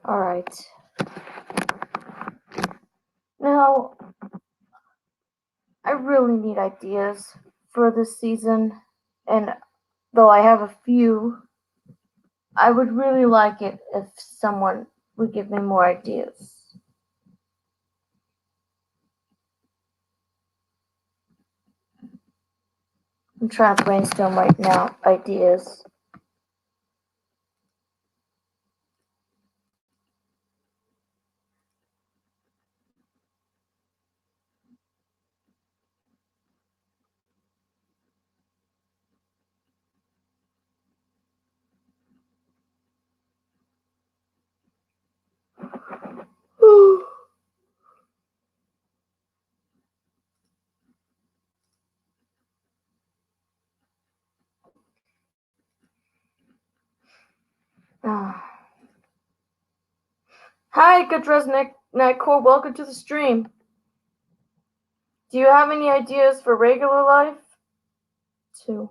Alright. Now, I really need ideas for this season, and though I have a few, I would really like it if someone would give me more ideas. I'm trying to brainstorm right now ideas. Hi, Good Nightcore. Welcome to the stream. Do you have any ideas for regular life? Two.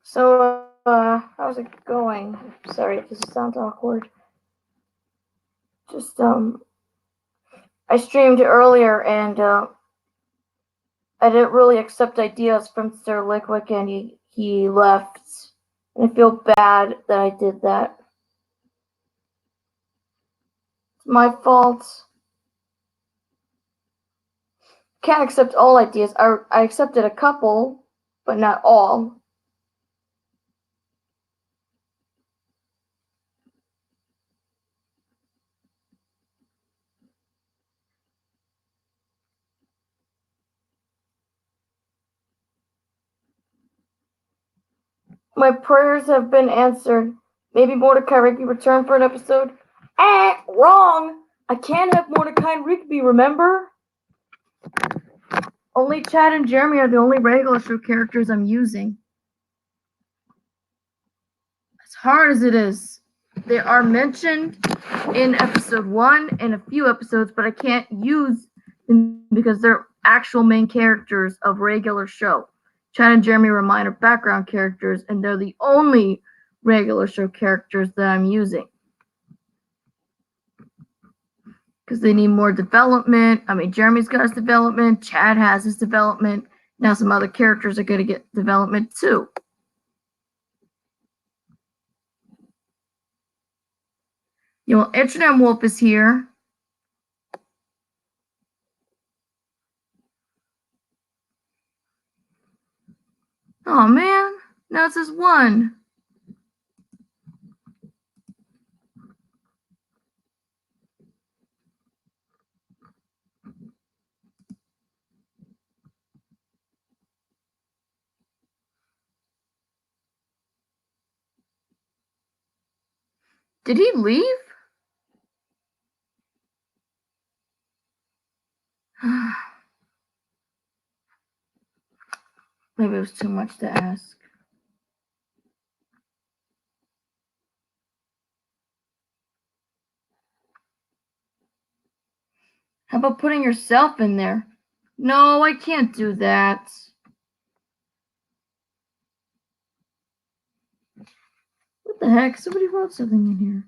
So, how's it going? Sorry if this sounds awkward. Just, I streamed earlier and, I didn't really accept ideas from Sir Lickwick and he left. And I feel bad that I did that. It's my fault. Can't accept all ideas. I accepted a couple, but not all. My prayers have been answered. Maybe Mordecai Rigby return for an episode? Wrong! I can't have Mordecai and Rigby, remember? Only Chad and Jeremy are the only regular show characters I'm using. As hard as it is, they are mentioned in episode 1 and a few episodes, but I can't use them because they're actual main characters of regular show. Chad and Jeremy are minor background characters, and they're the only regular show characters that I'm using. Because they need more development. I mean, Jeremy's got his development, Chad has his development. Now some other characters are going to get development too. You know, Internet Wolf is here. Oh man, now it says 1. Did he leave? Maybe it was too much to ask. How about putting yourself in there? No, I can't do that. What the heck? Somebody wrote something in here.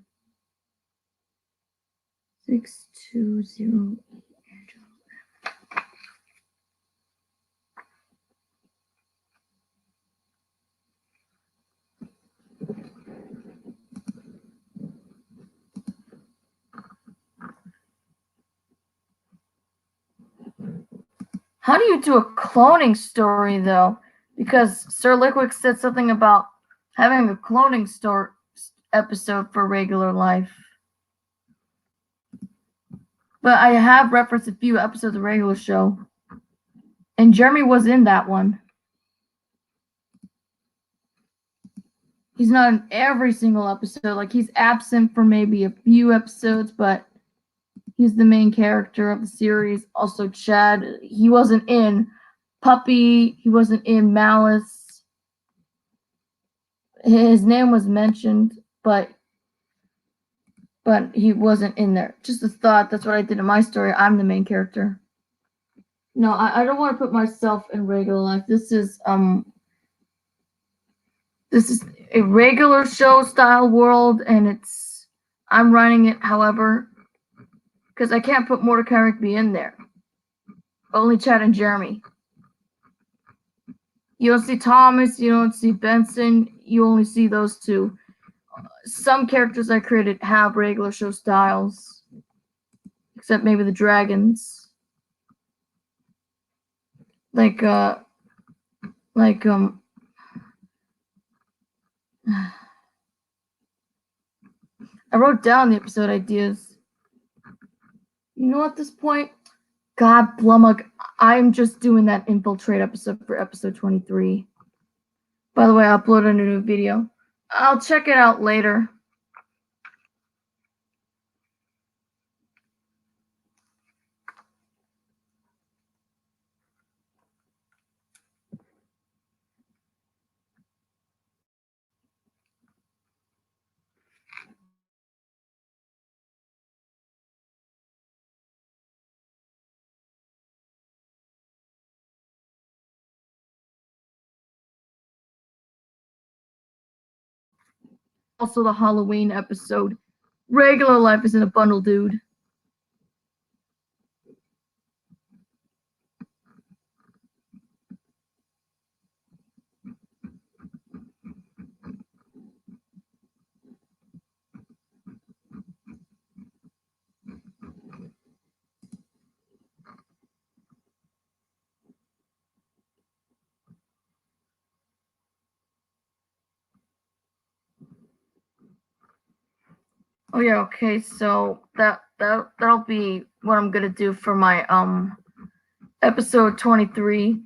620. How do you do a cloning story, though? Because Sir Lickwick said something about having a cloning story episode for regular life. But I have referenced a few episodes of regular show. And Jeremy was in that one. he's not in every single episode. Like, he's absent for maybe a few episodes, but he's the main character of the series. Also, Chad, he wasn't in Puppy, he wasn't in Malice. His name was mentioned, but he wasn't in there. Just a thought. That's what I did in my story. I'm the main character. No, I don't want to put myself in regular life. This is a regular show style world, and I'm running it. However, because I can't put Mordecai Rigby in there. Only Chad and Jeremy. You don't see Thomas. You don't see Benson. You only see those two. Some characters I created have regular show styles, except maybe the dragons. Like I wrote down the episode ideas. You know, at this point, God Blummock, I'm just doing that infiltrate episode for episode 23. By the way, I uploaded a new video. I'll check it out later. Also, the Halloween episode. Regular life is in a bundle, dude. Oh yeah, okay, so that'll be what I'm gonna do for my episode 23.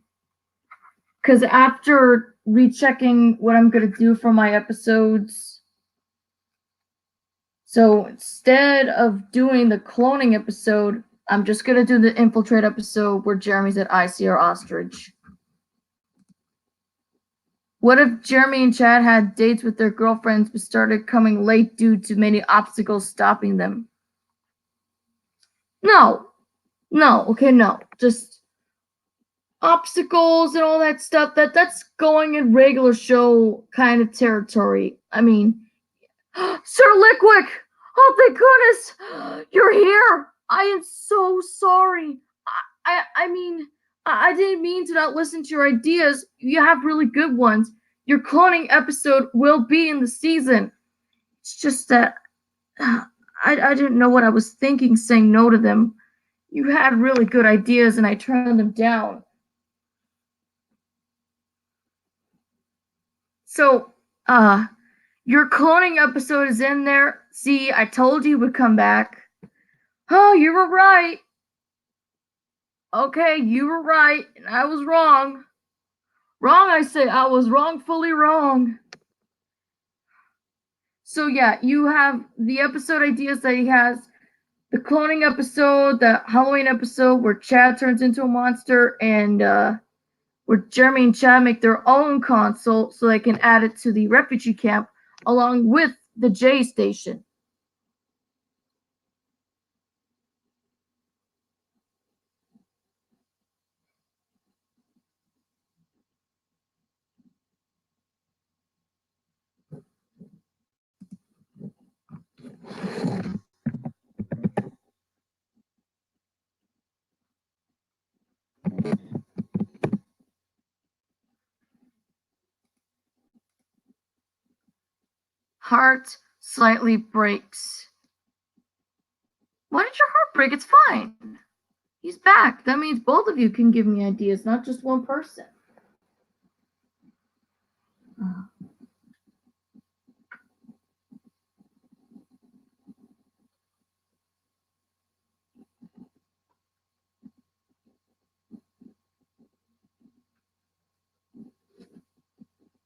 Cause after rechecking what I'm gonna do for my episodes, so instead of doing the cloning episode, I'm just gonna do the infiltrate episode where Jeremy's at ICR Ostrich. What if Jeremy and Chad had dates with their girlfriends but started coming late due to many obstacles stopping them? No. Okay, no. Just obstacles and all that stuff. That's going in regular show kind of territory. I mean, Sir Lickwick! Oh, thank goodness! You're here! I am so sorry. I mean, I didn't mean to not listen to your ideas. You have really good ones. Your cloning episode will be in the season. It's just that I didn't know what I was thinking saying no to them. You had really good ideas and I turned them down. So, your cloning episode is in there. See, I told you would come back. Oh, you were right. Okay, you were right, and I was wrong. Wrong, I say. I was wrongfully wrong. So yeah, you have the episode ideas that he has. The cloning episode, the Halloween episode where Chad turns into a monster, and where Jeremy and Chad make their own console so they can add it to the refugee camp along with the J station. Heart slightly breaks. Why did your heart break? It's fine. He's back. That means both of you can give me ideas, not just one person.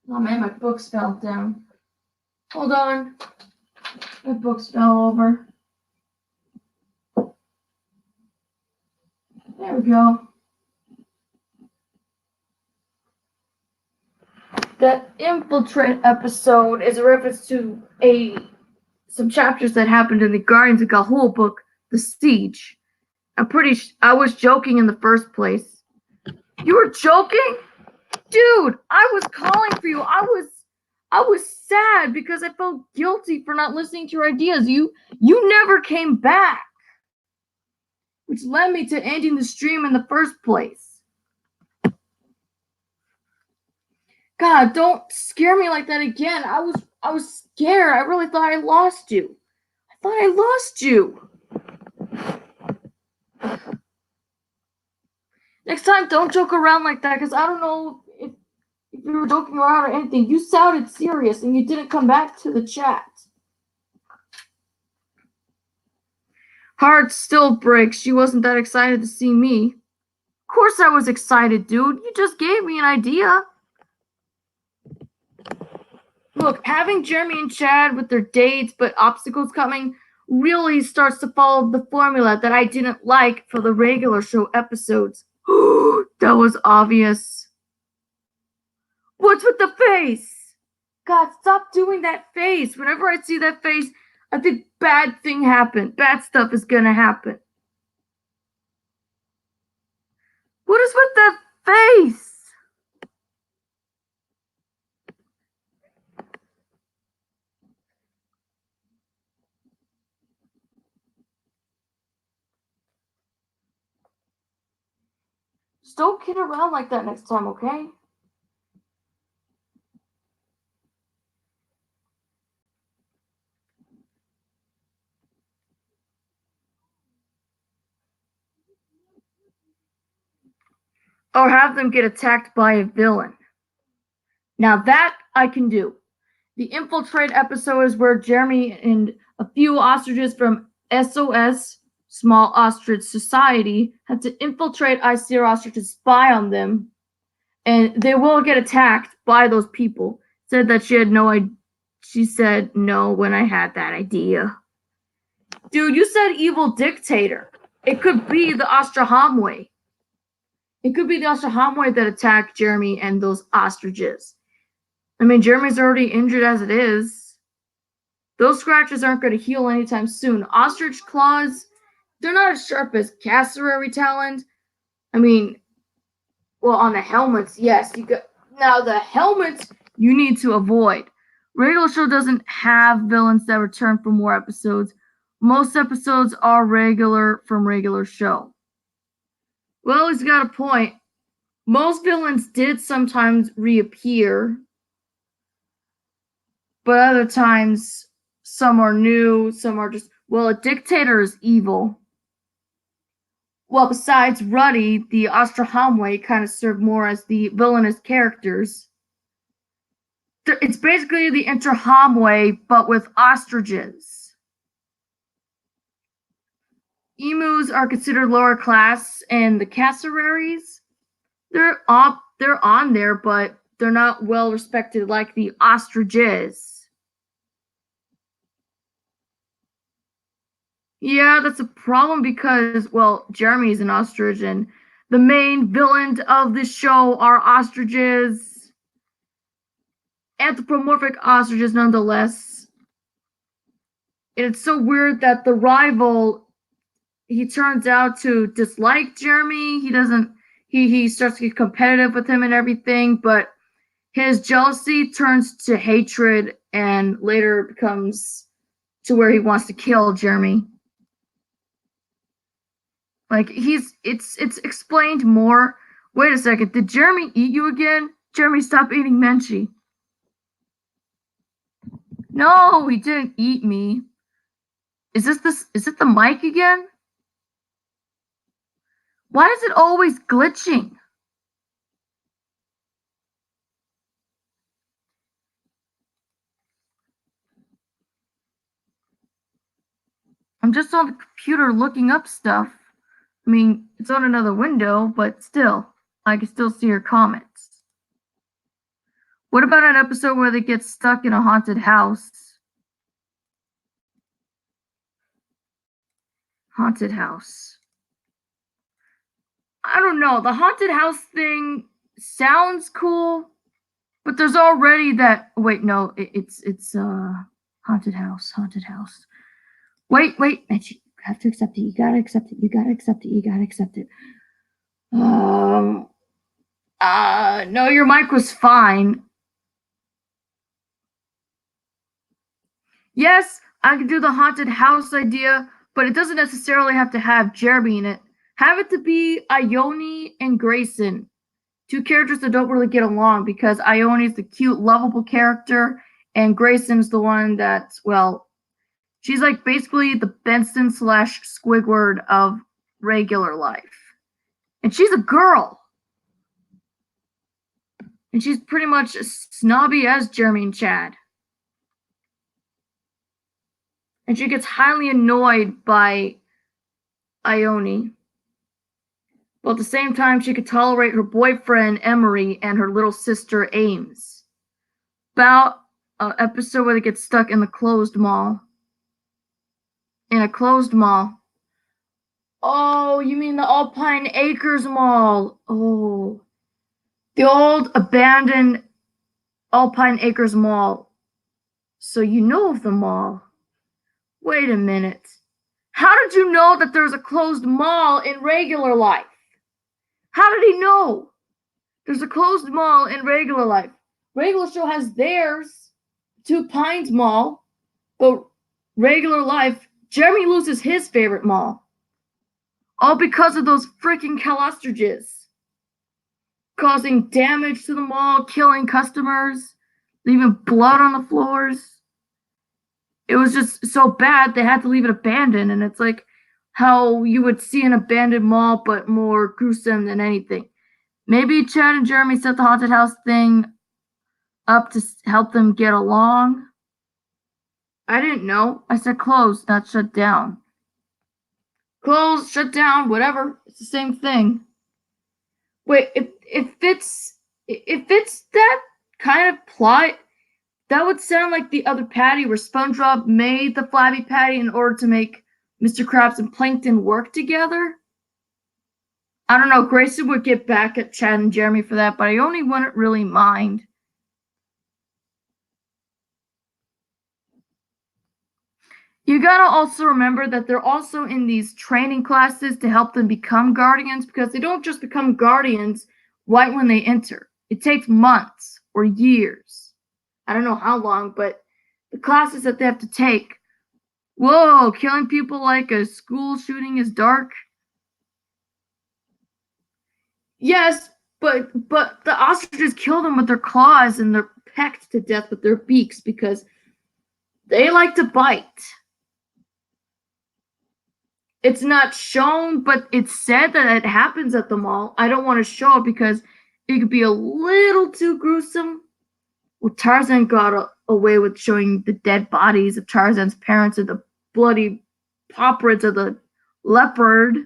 Oh man, my books fell down. Hold on. My books fell over. There we go. That infiltrate episode is a reference to some chapters that happened in the Guardians of Ga'Hoole book, The Siege. I was joking in the first place. You were joking? Dude, I was calling for you. I was sad because I felt guilty for not listening to your ideas. You never came back. Which led me to ending the stream in the first place. God, don't scare me like that again. I was scared. I really thought I lost you. I thought I lost you. Next time, don't joke around like that, because I don't know if you were joking around or anything. You sounded serious, and you didn't come back to the chat. Heart still breaks. She wasn't that excited to see me. Of course I was excited, dude. You just gave me an idea. Look, having Jeremy and Chad with their dates but obstacles coming really starts to follow the formula that I didn't like for the regular show episodes. That was obvious. What's with the face? God, stop doing that face. Whenever I see that face, I think bad thing happened. Bad stuff is gonna happen. What is with that face? Just don't kid around like that next time, okay? Or have them get attacked by a villain. Now that I can do. The infiltrate episode is where Jeremy and a few ostriches from SOS, Small Ostrich Society, had to infiltrate Icera Ostrich to spy on them, and they will get attacked by those people. Said that she had no idea. She said no when I had that idea. Dude, you said evil dictator. It could be the Ostrahamwe. It could be the Ostrahamwe that attacked Jeremy and those ostriches. I mean, Jeremy's already injured as it is. Those scratches aren't going to heal anytime soon. Ostrich claws, they're not as sharp as cassowary talons. I mean, well, on the helmets, yes. Now, the helmets you need to avoid. Regular show doesn't have villains that return for more episodes. Most episodes are regular from regular show. Well, he's got a point. Most villains did sometimes reappear, but other times some are new, some are just, well, a dictator is evil. Well, besides Ruddy, the Ostrahamwe kind of serve more as the villainous characters. It's basically the Interhamwe, but with ostriches. Emus are considered lower class, and the cassowaries, they're on there, but they're not well respected like the ostriches. Yeah, that's a problem because, well, Jeremy's an ostrich, and the main villains of the show are ostriches. Anthropomorphic ostriches, nonetheless. It's so weird that the rival, he turns out to dislike Jeremy. He starts to get competitive with him and everything, but his jealousy turns to hatred and later becomes to where he wants to kill Jeremy. Like, it's explained more. Wait a second, did Jeremy eat you again? Jeremy, stop eating Menchie. No, he didn't eat me. Is it the mic again? Why is it always glitching? I'm just on the computer looking up stuff. I mean, it's on another window, but still, I can still see your comments. What about an episode where they get stuck in a haunted house? Haunted house. I don't know. The haunted house thing sounds cool, but there's already that. Wait, no, it's haunted house, haunted house. Wait, Mitch, you have to accept it. You gotta accept it. You gotta accept it. You gotta accept it. No, your mic was fine. Yes, I could do the haunted house idea, but it doesn't necessarily have to have Jeremy in it. Have it to be Ione and Grayson, two characters that don't really get along because Ione is the cute, lovable character, and Grayson's the one that's, well, she's like basically the Benson slash Squidward of regular life. And she's a girl. And she's pretty much as snobby as Jeremy and Chad. And she gets highly annoyed by Ione. But at the same time, she could tolerate her boyfriend Emery and her little sister Ames. About an episode where they get stuck in the closed mall. In a closed mall. Oh, you mean the Alpine Acres Mall? Oh, the old abandoned Alpine Acres Mall. So you know of the mall. Wait a minute. How did you know that there's a closed mall in regular life? How did he know? There's a closed mall in regular life. Regular show has theirs, Two Pines Mall, but regular life, Jeremy loses his favorite mall. All because of those freaking Calostridges. Causing damage to the mall, killing customers, leaving blood on the floors. It was just so bad they had to leave it abandoned, and it's like how you would see an abandoned mall, but more gruesome than anything. Maybe Chad and Jeremy set the haunted house thing up to help them get along. I didn't know. I said closed, not shut down. Closed, shut down, whatever. It's the same thing. Wait, if it's that kind of plot, that would sound like the other Patty, where SpongeBob made the Flabby Patty in order to make Mr. Krabs and Plankton work together. I don't know. Grayson would get back at Chad and Jeremy for that, but I only wouldn't really mind. You gotta also remember that they're also in these training classes to help them become guardians, because they don't just become guardians right when they enter. It takes months or years. I don't know how long, but the classes that they have to take. Whoa, killing people like a school shooting is dark. Yes, but the ostriches kill them with their claws, and they're pecked to death with their beaks because they like to bite. It's not shown, but it's said that it happens at the mall. I don't want to show it because it could be a little too gruesome. Well, Tarzan got away with showing the dead bodies of Tarzan's parents and the bloody pop-rits of the leopard.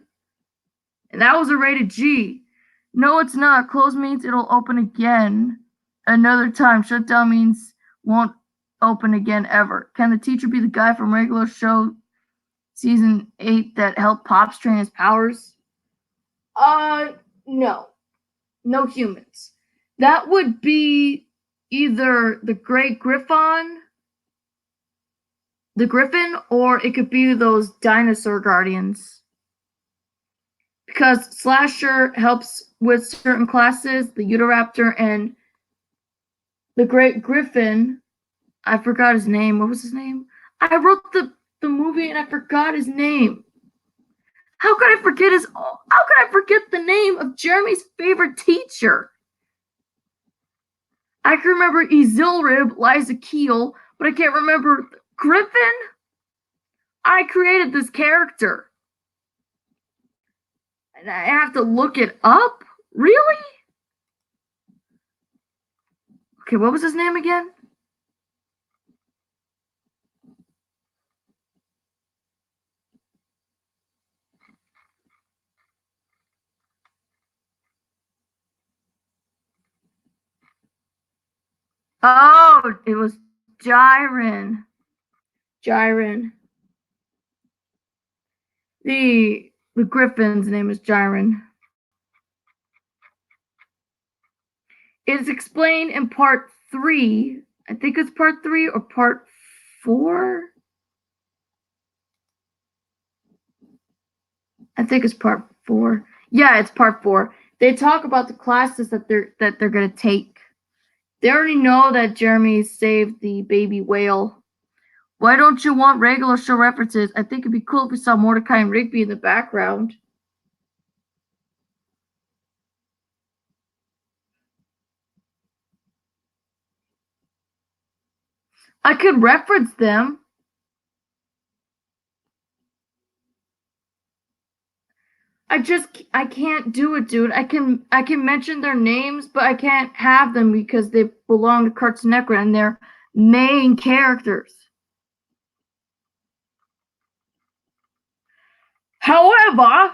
And that was a rated G. No, it's not. Closed means it'll open again another time. Shut down means won't open again ever. Can the teacher be the guy from regular show season 8 that helped Pops train his powers? No. No humans. That would be either the Great Griffon, the Griffin, or it could be those dinosaur guardians. Because Slasher helps with certain classes, the Utahraptor and the Great Griffin. I forgot his name. What was his name? I wrote the movie and I forgot his name. How could I forget the name of Jeremy's favorite teacher? I can remember Ezilrib, Liza Keel, but I can't remember Griffin. I created this character. And I have to look it up? Really? Okay, what was his name again? Oh, it was Jiren. Jiren. The Griffin's name is Jiren. It's explained in part 3. I think it's part 3 or part 4. I think it's part 4. Yeah, it's part 4. They talk about the classes that they're gonna take. They already know that Jeremy saved the baby whale. Why don't you want regular show references? I think it'd be cool if we saw Mordecai and Rigby in the background. I could reference them. I can't do it, dude. I can mention their names, but I can't have them because they belong to Cartoon Network and they're main characters. However,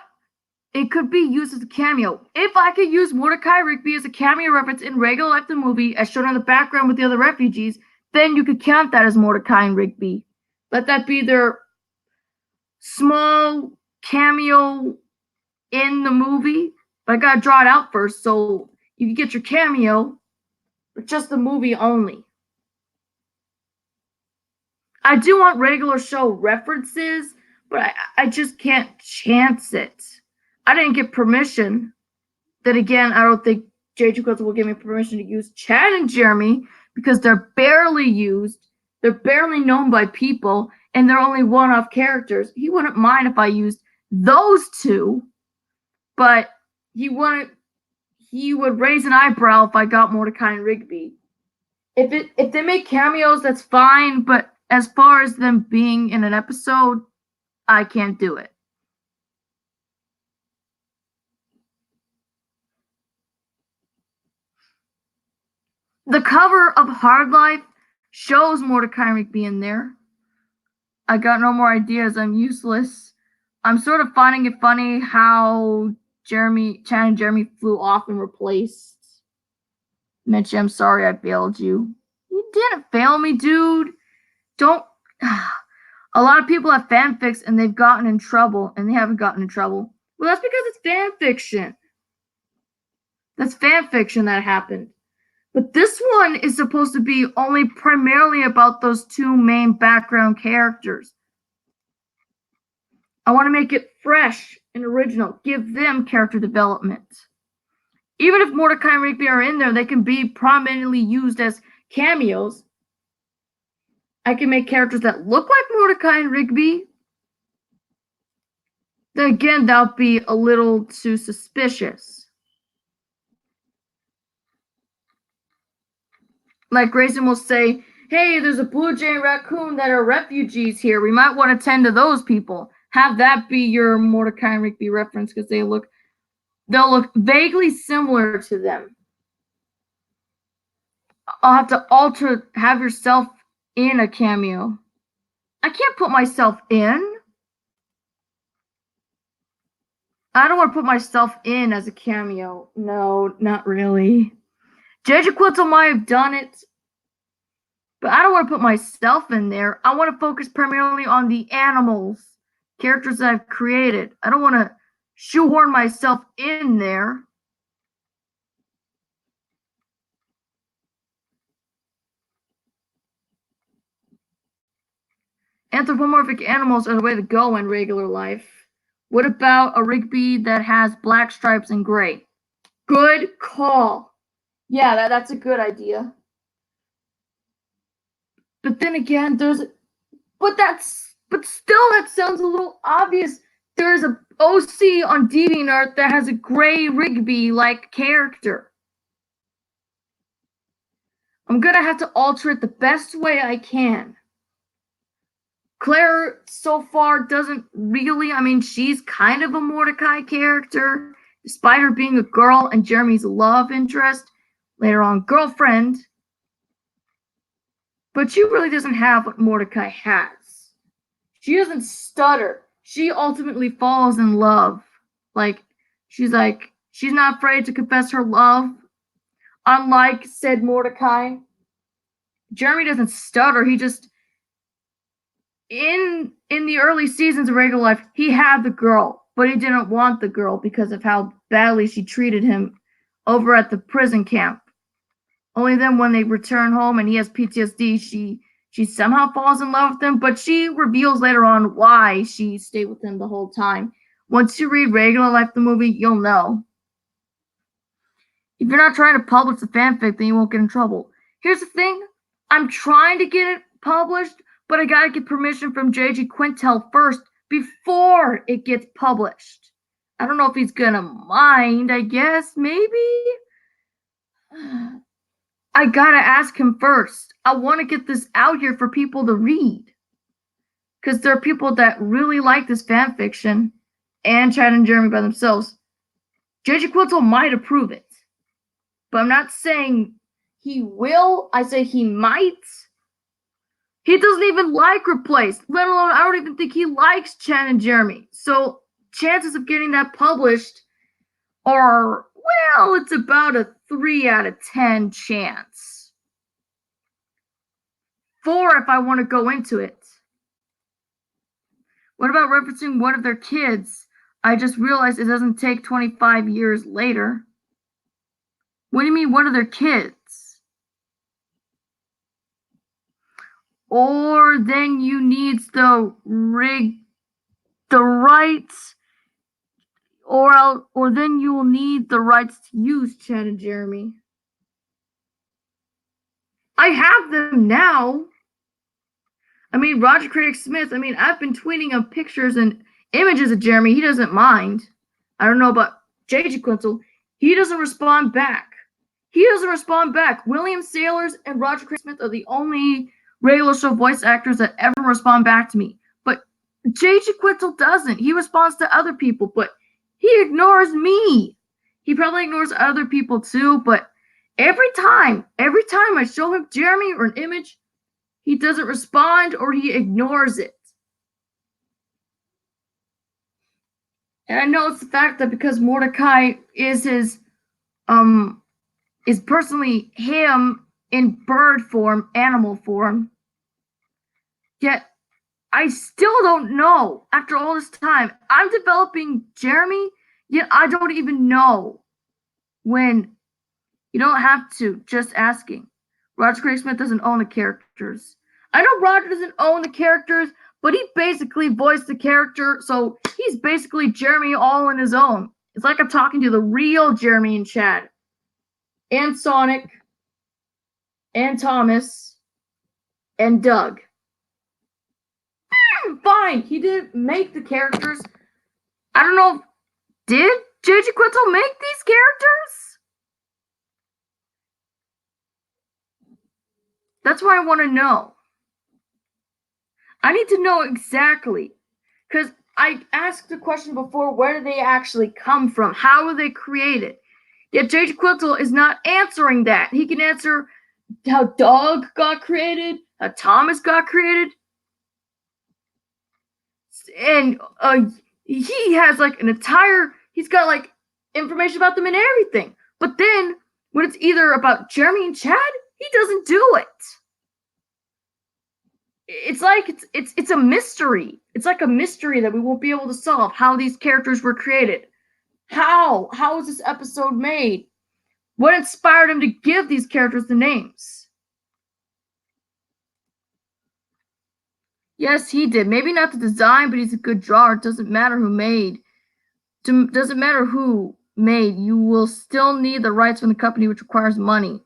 it could be used as a cameo. If I could use Mordecai Rigby as a cameo reference in regular life the movie, as shown in the background with the other refugees, then you could count that as Mordecai and Rigby. Let that be their small cameo in the movie. But I gotta draw it out first, so you can get your cameo, but just the movie only. I do want regular show references, but I just can't chance it. I didn't get permission. Then again, I don't think J.J. Quilter will give me permission to use Chad and Jeremy because they're barely used. They're barely known by people, and they're only one-off characters. He wouldn't mind if I used those two, but he would raise an eyebrow if I got Mordecai and Rigby. If they make cameos, that's fine, but as far as them being in an episode, I can't do it. The cover of Hard Life shows Mordecai and Rigby in there. I got no more ideas. I'm useless. I'm sort of finding it funny how Chad and Jeremy flew off and replaced Mitch. I'm sorry I failed you. You didn't fail me, dude. Don't. A lot of people have fanfics and they've gotten in trouble, and they haven't gotten in trouble. Well, that's because it's fan fiction. That's fan fiction that happened. But this one is supposed to be only primarily about those two main background characters. I want to make it fresh and original. Give them character development. Even if Mordecai and Rigby are in there, they can be prominently used as cameos. I can make characters that look like Mordecai and Rigby. Then again, that would be a little too suspicious. Like Grayson will say, hey, there's a blue jay and raccoon that are refugees here. We might want to tend to those people. Have that be your Mordecai and Rigby reference because they'll look vaguely similar to them. I'll have to have yourself in a cameo. I can't put myself in. I don't want to put myself in as a cameo. No, not really. J.J. Quilter might have done it, but I don't want to put myself in there. I want to focus primarily on the animals, characters that I've created. I don't want to shoehorn myself in there. Anthropomorphic animals are the way to go in regular life. What about a Rigby that has black stripes and gray? Good call. Yeah, that's a good idea. But then again, but still that sounds a little obvious. There's a OC on DeviantArt that has a gray Rigby-like character. I'm gonna have to alter it the best way I can. Claire so far doesn't really, she's kind of a Mordecai character, despite her being a girl and Jeremy's love interest, later on girlfriend. But she really doesn't have what Mordecai has. She doesn't stutter. She ultimately falls in love. She's not afraid to confess her love. Unlike said Mordecai. Jeremy doesn't stutter. He just in the early seasons of Regular Life, he had the girl, but he didn't want the girl because of how badly she treated him over at the prison camp. Only then, when they return home and he has PTSD, she somehow falls in love with him, but she reveals later on why she stayed with him the whole time. Once you read Regular Life, the movie, you'll know. If you're not trying to publish the fanfic, then you won't get in trouble. Here's the thing, I'm trying to get it published, but I gotta get permission from J.G. Quintel first before it gets published. I don't know if he's gonna mind, I guess, maybe? I gotta ask him first. I wanna get this out here for people to read. Because there are people that really like this fan fiction, and Chad and Jeremy by themselves. J.G. Quintel might approve it. But I'm not saying he will, I say he might. He doesn't even like Replaced, let alone I don't even think he likes Chad and Jeremy. So chances of getting that published are, well, it's about a 3 out of 10 chance. 4 if I want to go into it. What about referencing one of their kids? I just realized it doesn't take 25 years later. What do you mean one of their kids? Or then you need the rights, or then you will need the rights to use Chad and Jeremy. I have them now. I mean, Roger Craig Smith, I've been tweeting him pictures and images of Jeremy. He doesn't mind. I don't know about J.G. Quintel. He doesn't respond back. William Sailors and Roger Craig Smith are the only Regular Show voice actors that ever respond back to me. But J.G. Quintel doesn't. He responds to other people, but he ignores me. He probably ignores other people too, but every time I show him Jeremy or an image, he doesn't respond or he ignores it. And I know it's the fact that because Mordecai is personally him in bird form, animal form. Yet I still don't know after all this time. I'm developing Jeremy, yet I don't even know when. You don't have to, just asking. Roger Craig Smith doesn't own the characters. I know Roger doesn't own the characters, but he basically voiced the character, so he's basically Jeremy all on his own. It's like I'm talking to the real Jeremy and Chad. And Sonic. And Thomas. And Doug. Fine, he didn't make the characters. I don't know, did J.G. Quintel make these characters? That's what I want to know. I need to know exactly. Because I asked the question before, where do they actually come from? How were they created? Yet J.G. Quintel is not answering that. He can answer how Doug got created, how Thomas got created. And he has like he's got like information about them and everything. But then when it's either about Jeremy and Chad, he doesn't do it. It's like it's a mystery. It's like a mystery that we won't be able to solve, how these characters were created. How was this episode made? What inspired him to give these characters the names? Yes, he did. Maybe not the design, but he's a good drawer. It doesn't matter who made. Doesn't matter who made. You will still need the rights from the company, which requires money.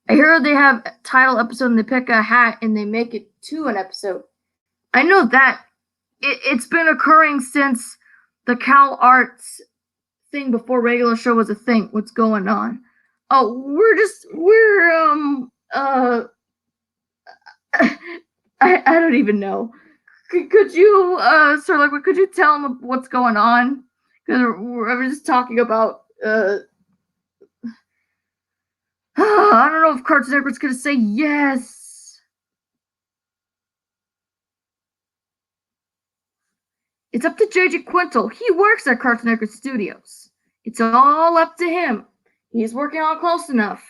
I hear they have a title episode and they pick a hat and they make it to an episode. I know that. It's been occurring since the Cal Arts thing before Regular Show was a thing. What's going on? Oh, I don't even know. Could you, Sir Liquid, could you tell them what's going on? Because we're just talking about, I don't know if Cartoon Network's gonna say yes. It's up to J.G. Quintel. He works at Cartoon Network Studios. It's all up to him. He's working on close enough.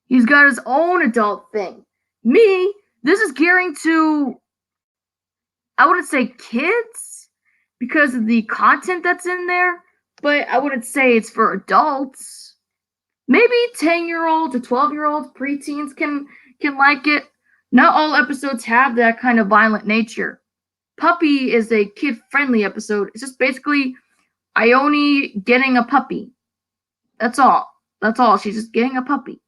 He's got his own adult thing. me, this is gearing to, I wouldn't say kids because of the content that's in there, but I wouldn't say it's for adults. Maybe 10-year-olds or 12-year-olds, preteens can like it. Not all episodes have that kind of violent nature. Puppy is a kid-friendly episode. It's just basically Ione getting a puppy. That's all. That's all. She's just getting a puppy.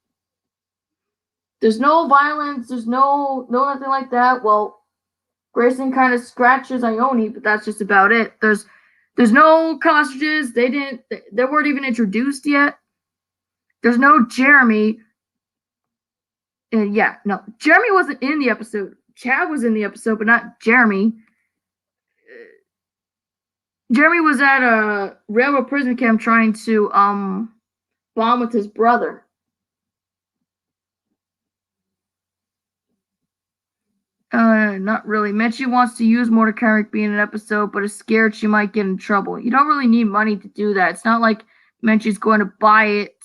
There's no violence. There's no nothing like that. Well, Grayson kind of scratches Ione, but that's just about it. There's no hostages. They weren't even introduced yet. There's no Jeremy. Yeah, no. Jeremy wasn't in the episode. Chad was in the episode, but not Jeremy. Jeremy was at a railroad prison camp trying to bond with his brother. Not really. Menchie wants to use Mordecai being in an episode, but is scared she might get in trouble. You don't really need money to do that. It's not like Menchie's going to buy it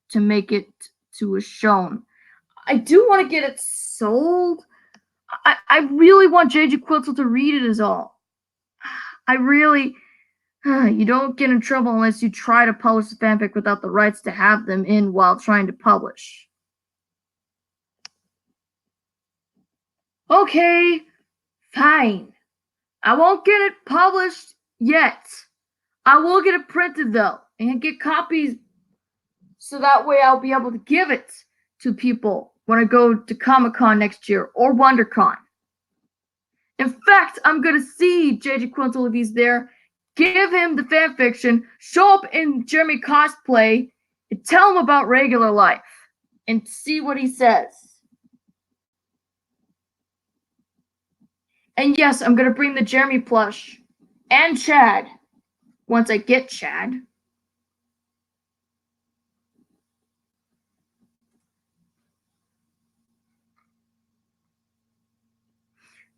to make it to a shown. I do want to get it sold. I really want J.G. Quiltel to read it is all. I really... You don't get in trouble unless you try to publish the fanfic without the rights to have them in while trying to publish. Okay, fine. I won't get it published yet. I will get it printed though, and get copies so that way I'll be able to give it to people when I go to Comic-Con next year or WonderCon. In fact, I'm going to see J.J. Quintel if he's there, give him the fanfiction, show up in Jeremy cosplay, and tell him about regular life, and see what he says. And yes, I'm going to bring the Jeremy plush and Chad once I get Chad.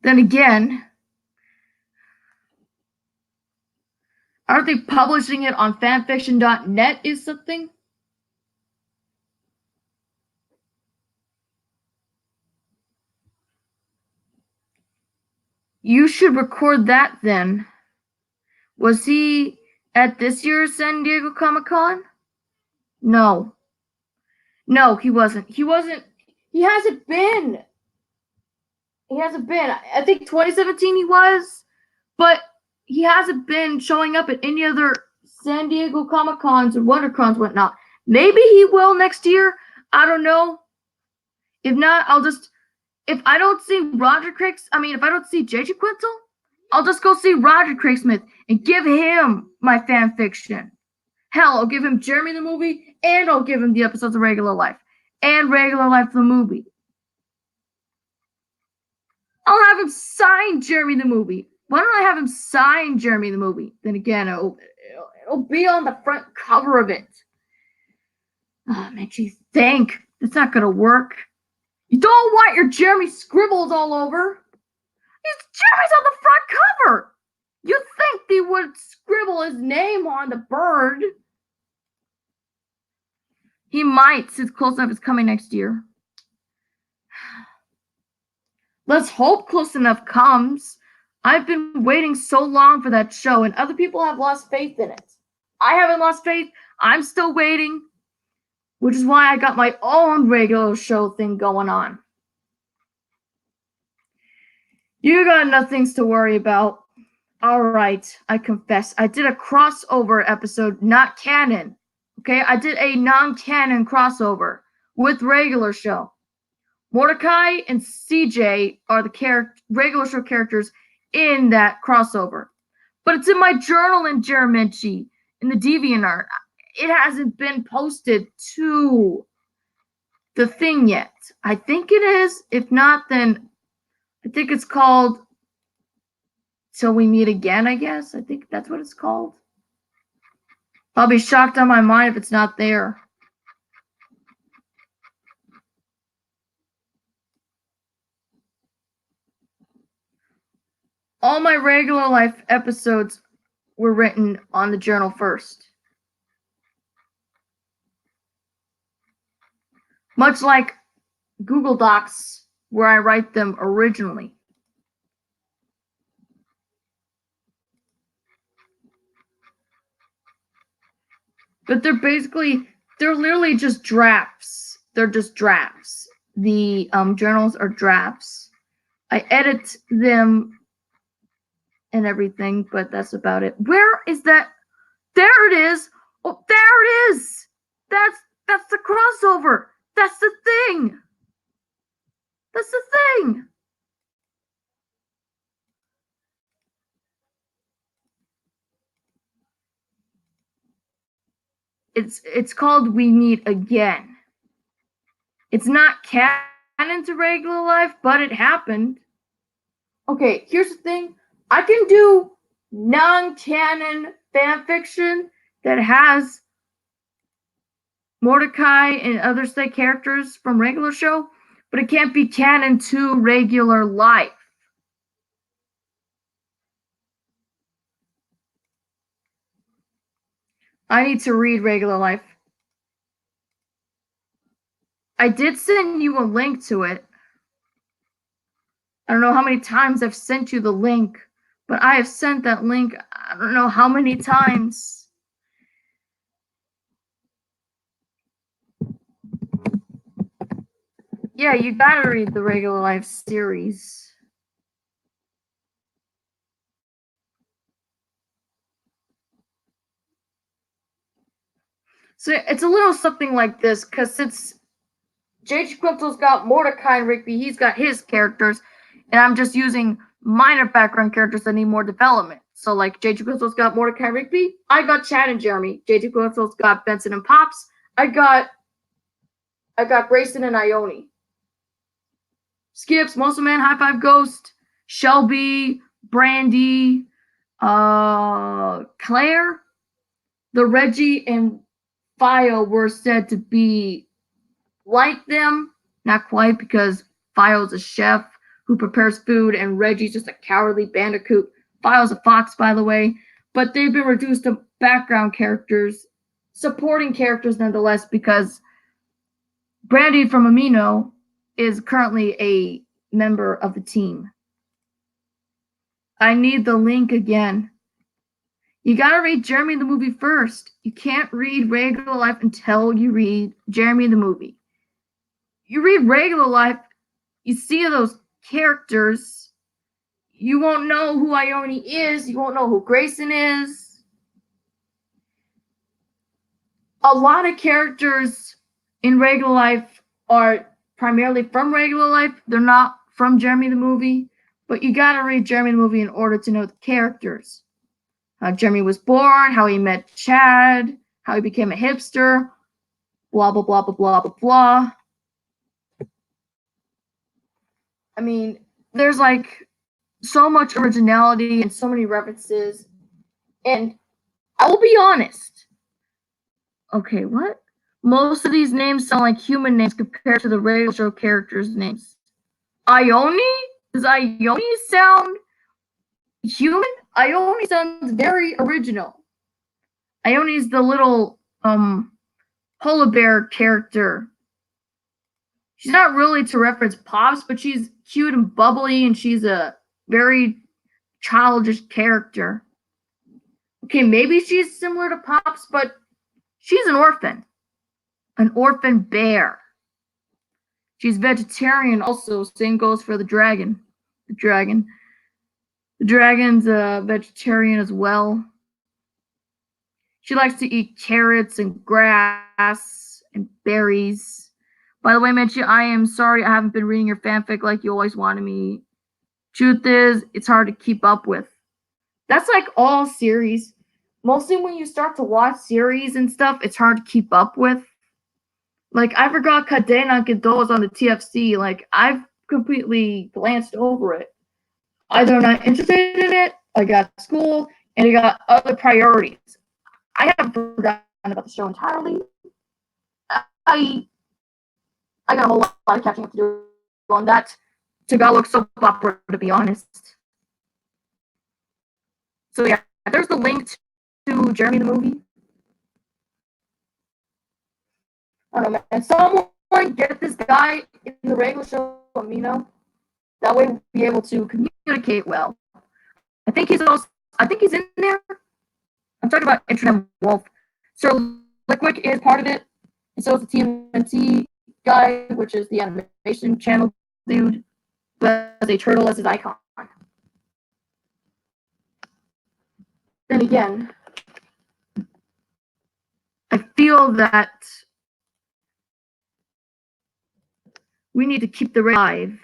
Then again, aren't they publishing it on fanfiction.net is something? You should record that then. Was he at this year's San Diego Comic-Con? No. No, he wasn't. He hasn't been. I think 2017 he was, but he hasn't been showing up at any other San Diego Comic-Cons or WonderCons, whatnot. Maybe he will next year. I don't know. If not, if I don't see if I don't see J.J. Quintel, I'll just go see Roger Craig Smith and give him my fan fiction. Hell, I'll give him Jeremy the movie, and I'll give him the episodes of Regular Life, and Regular Life the movie. I'll have him sign Jeremy the movie. Why don't I have him sign Jeremy the movie? Then again, it'll be on the front cover of it. Oh, man, geez, think. That's not gonna work. You don't want your Jeremy scribbles all over. Jeremy's on the front cover. You'd think they would scribble his name on the bird. He might, since Close Enough is coming next year. Let's hope Close Enough comes. I've been waiting so long for that show, and other people have lost faith in it. I haven't lost faith. I'm still waiting, which is why I got my own regular show thing going on. You got nothing to worry about. Alright, I confess. I did a crossover episode, not canon. Okay, I did a non-canon crossover with regular show. Mordecai and CJ are the regular show characters in that crossover. But it's in my journal in Jeremici, in the DeviantArt. It hasn't been posted to the thing yet. I think it is. If not, then I think it's called Till We Meet Again, I guess. I think that's what it's called. I'll be shocked on my mind if it's not there. All my regular life episodes were written on the journal first. Much like Google Docs where I write them originally. But they're literally just drafts. They're just drafts. The journals are drafts. I edit them and everything, but that's about it. Where is that? There it is. Oh, there it is. That's the crossover. That's the thing. That's the thing. It's called We Meet Again. It's not canon to regular life, but it happened. Okay, here's the thing. I can do non-canon fan fiction that has Mordecai and other side characters from regular show, but it can't be canon to regular life. I need to read regular life. I did send you a link to it. I don't know how many times I've sent you the link, but I have sent that link I don't know how many times. Yeah, you gotta read the regular life series. So it's a little something like this, because since J.G. Quintel's got Mordecai and Rigby, he's got his characters, and I'm just using minor background characters that need more development. So like J.G. Quintel's got Mordecai and Rigby, I got Chad and Jeremy. J.G. Quintel's got Benson and Pops. I got Grayson and Ione. Skips, Muscle Man, High Five Ghost, Shelby, Brandy, Claire, the Reggie and Fio were said to be like them. Not quite, because Fio's a chef who prepares food, and Reggie's just a cowardly bandicoot. Fio's a fox, by the way. But they've been reduced to background characters, supporting characters nonetheless, because Brandy from Amino is currently a member of the team. I need the link again. You gotta read Jeremy the movie first. You can't read regular life until you read Jeremy the movie. You read regular life, you see those characters, you won't know who Ione is, you won't know who Grayson is. A lot of characters in regular life are primarily from regular life. They're not from Jeremy the movie, but you gotta read Jeremy the movie in order to know the characters. How Jeremy was born, how he met Chad, how he became a hipster, blah, blah, blah, blah, blah, blah, blah. I mean, there's like so much originality and so many references. And I will be honest. Okay, what? Most of these names sound like human names compared to the regular show characters' names. Ione? Does Ione sound human? Ione sounds very original. Ione's the little polar bear character. She's not really to reference Pops, but she's cute and bubbly, and she's a very childish character. Okay, maybe she's similar to Pops, but she's an orphan bear. She's vegetarian also, same goes for the dragon. The dragon's a vegetarian as well. She likes to eat carrots and grass and berries. By the way, Menchie, I am sorry I haven't been reading your fanfic like you always wanted me. Truth is, it's hard to keep up with. That's like all series. Mostly when you start to watch series and stuff, it's hard to keep up with. Like, I forgot Cadena Gadot was on the TFC. Like, I've completely glanced over it. Either I'm not interested in it, I got school, and I got other priorities. I haven't forgotten about the show entirely. I got a whole lot of catching up to do on that Tagalog soap opera, to be honest. So yeah, there's the link to Jeremy the movie. I don't know, man. Someone get this guy in the regular show him, you know? That way we'll be able to communicate well. I think he's in there. I'm talking about Internet Wolf. Sir Liquick is part of it. And so is the TMNT guy, which is the animation channel dude, who has a turtle as his icon. Then again, I feel that we need to keep the alive.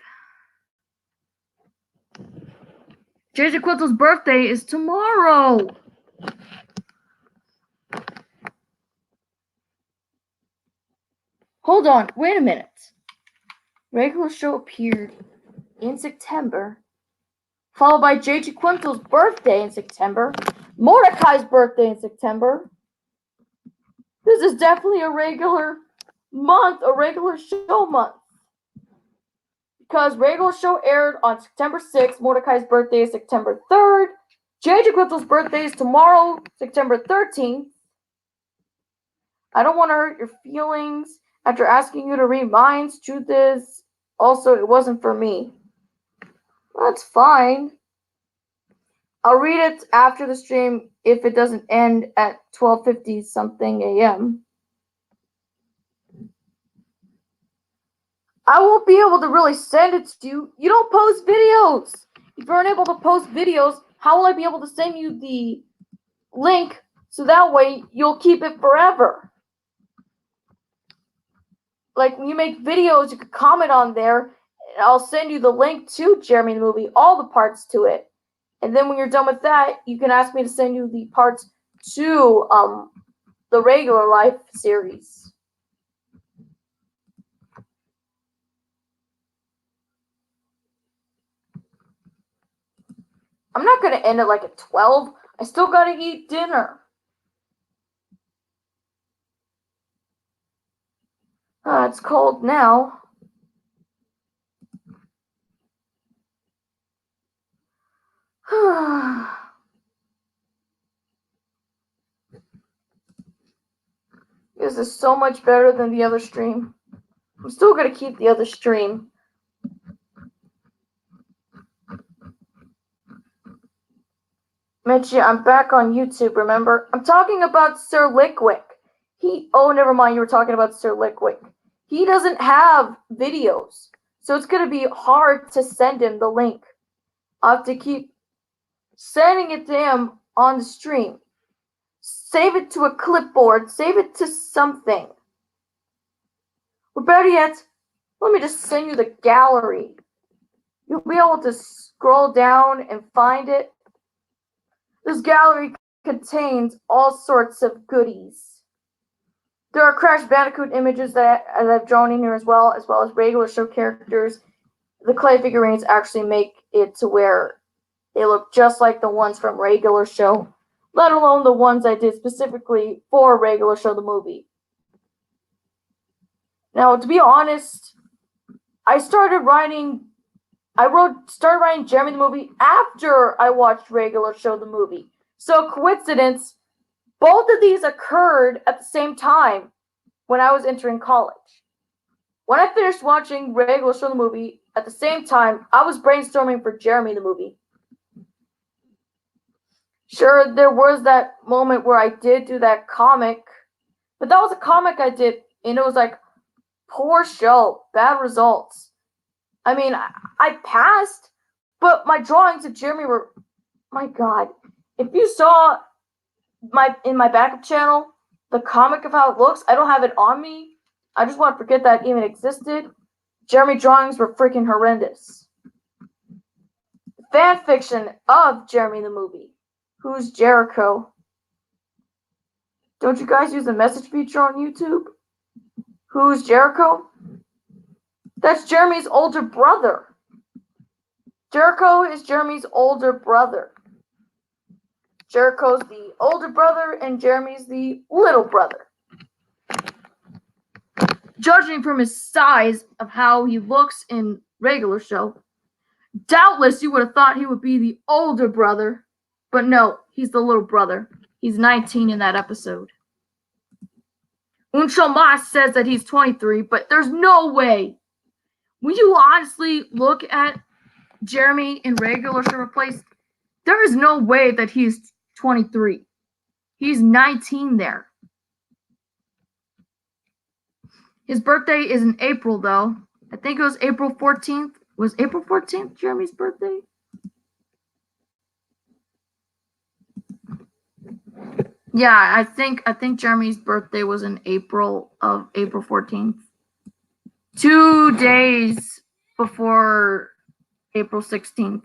JJ Quintel's birthday is tomorrow. Hold on, wait a minute. Regular show appeared in September, followed by JJ Quintel's birthday in September, Mordecai's birthday in September. This is definitely a regular month, a regular show month. Because regular show aired on September 6th, Mordecai's birthday is September 3rd, JJ Quintel's birthday is tomorrow, September 13th. I don't want to hurt your feelings after asking you to read minds. Truth is, also, it wasn't for me. That's fine. I'll read it after the stream if it doesn't end at 12:50 something a.m. I won't be able to really send it to you. You don't post videos. If you're unable to post videos, how will I be able to send you the link so that way you'll keep it forever? Like when you make videos, you can comment on there, and I'll send you the link to Jeremy the Movie, all the parts to it. And then when you're done with that, you can ask me to send you the parts to the regular life series. I'm not going to end it like at 12. I still got to eat dinner. It's cold now. This is so much better than the other stream. I'm still going to keep the other stream. Mitchie, I'm back on YouTube, remember? I'm talking about Sir Liquick. Oh, never mind, you were talking about Sir Liquick. He doesn't have videos, so it's going to be hard to send him the link. I'll have to keep sending it to him on the stream. Save it to a clipboard. Save it to something. Or better yet, let me just send you the gallery. You'll be able to scroll down and find it. This gallery contains all sorts of goodies. There are Crash Bandicoot images that I've drawn in here as well as regular show characters. The clay figurines actually make it to where they look just like the ones from regular show, let alone the ones I did specifically for regular show the movie. Now, to be honest, I started writing Jeremy the Movie after I watched regular show the movie. So coincidence, both of these occurred at the same time when I was entering college. When I finished watching regular show the movie, at the same time, I was brainstorming for Jeremy the Movie. Sure, there was that moment where I did do that comic, but that was a comic I did, and it was like, poor show, bad results. I mean, I passed, but my drawings of Jeremy were, my God. If you saw in my backup channel, the comic of how it looks, I don't have it on me. I just want to forget that even existed. Jeremy drawings were freaking horrendous. Fan fiction of Jeremy the Movie. Who's Jericho? Don't you guys use the message feature on YouTube? Who's Jericho? That's Jeremy's older brother. Jericho is Jeremy's older brother. Jericho's the older brother and Jeremy's the little brother. Judging from his size of how he looks in regular show, doubtless you would have thought he would be the older brother. But no, he's the little brother. He's 19 in that episode. Uncho Mas says that he's 23, but there's no way. When you honestly look at Jeremy in regular Silver Place, there is no way that he's 23. He's 19 there. His birthday is in April, though. I think it was April 14th. Was April 14th Jeremy's birthday? Yeah, I think Jeremy's birthday was in April 14th. 2 days before April 16th.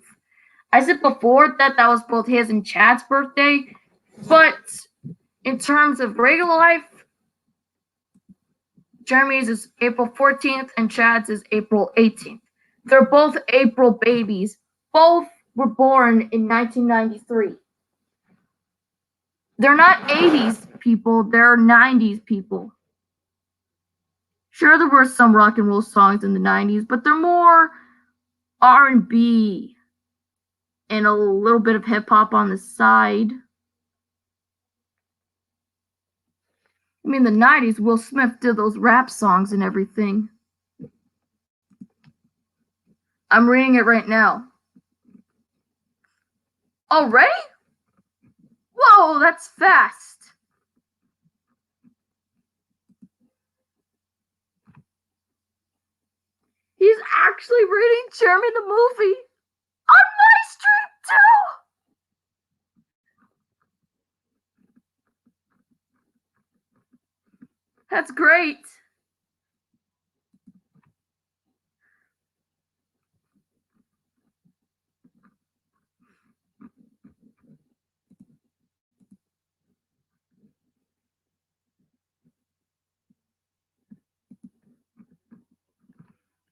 I said before that was both his and Chad's birthday, but in terms of regular life, Jeremy's is April 14th and Chad's is April 18th. They're both April babies. Both were born in 1993. They're not 80s people, they're 90s people. Sure, there were some rock and roll songs in the 90s, but they're more R&B and a little bit of hip hop on the side. I mean, the 90s, Will Smith did those rap songs and everything. I'm reading it right now. Already? Whoa, that's fast. He's actually reading Jeremy the movie on my stream too. That's great.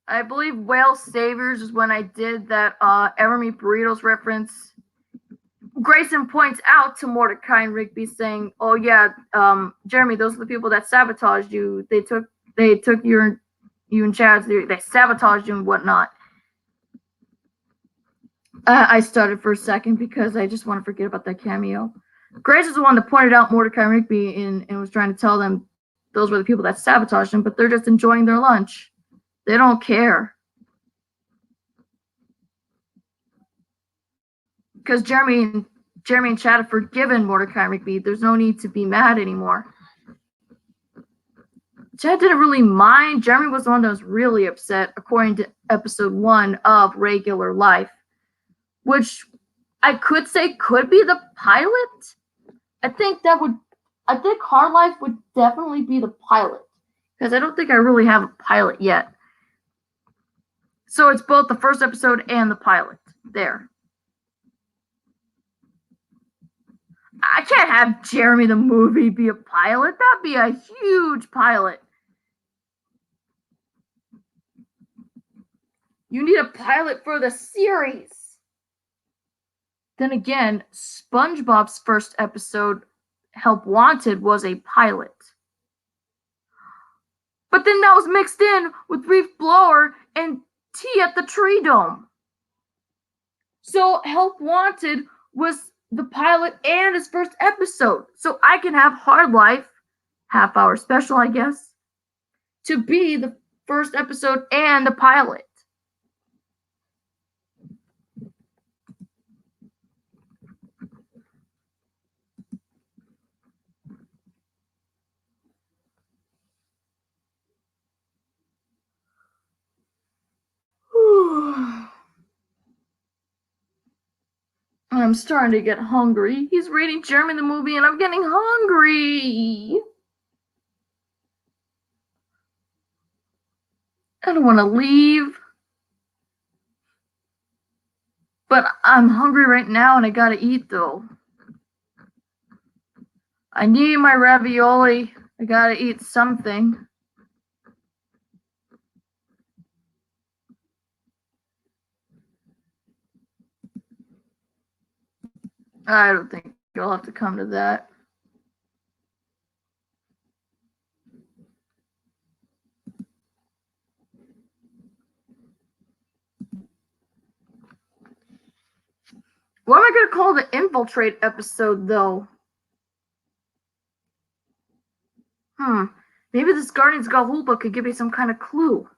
I believe Whale Saviors is when I did that Evermeat Burritos reference. Grayson points out to Mordecai and Rigby saying, "Oh yeah, Jeremy, those are the people that sabotaged you. They took you and Chad's. They sabotaged you and whatnot." I started for a second because I just want to forget about that cameo. Grace is the one that pointed out Mordecai and Rigby and was trying to tell them those were the people that sabotaged them, but they're just enjoying their lunch. They don't care. Because Jeremy and Chad have forgiven Mordecai and Rigby. There's no need to be mad anymore. Chad didn't really mind. Jeremy was the one that was really upset, according to episode 1 of Regular Life, which I could say could be the pilot. I think Hard Life would definitely be the pilot, because I don't think I really have a pilot yet. So it's both the first episode and the pilot there. I can't have Jeremy the movie be a pilot. That'd be a huge pilot. You need a pilot for the series. Then again, SpongeBob's first episode, Help Wanted, was a pilot. But then that was mixed in with Reef Blower and Tea at the Tree Dome. So Help Wanted was the pilot and his first episode. So I can have Hard Life, half-hour special, I guess, to be the first episode and the pilot. I'm starting to get hungry. He's reading Jeremy the movie and I'm getting hungry. I don't want to leave. But I'm hungry right now and I gotta eat though. I need my ravioli. I gotta eat something. I don't think you'll have to come to that. What am I gonna call the infiltrate episode though? Maybe this Guardians Got Hulba could give me some kind of clue.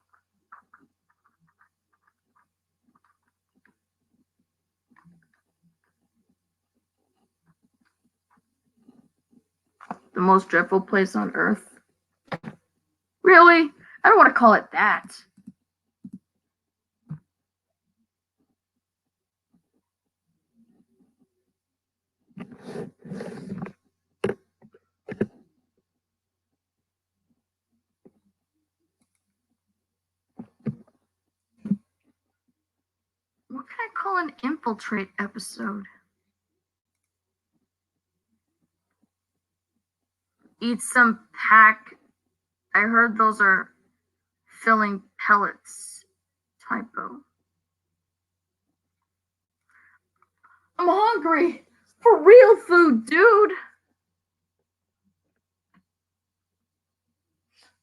most dreadful place on earth. Really? I don't want to call it that. What can I call an infiltrate episode? Eat some pack. I heard those are filling pellets. Typo. I'm hungry. For real food, dude.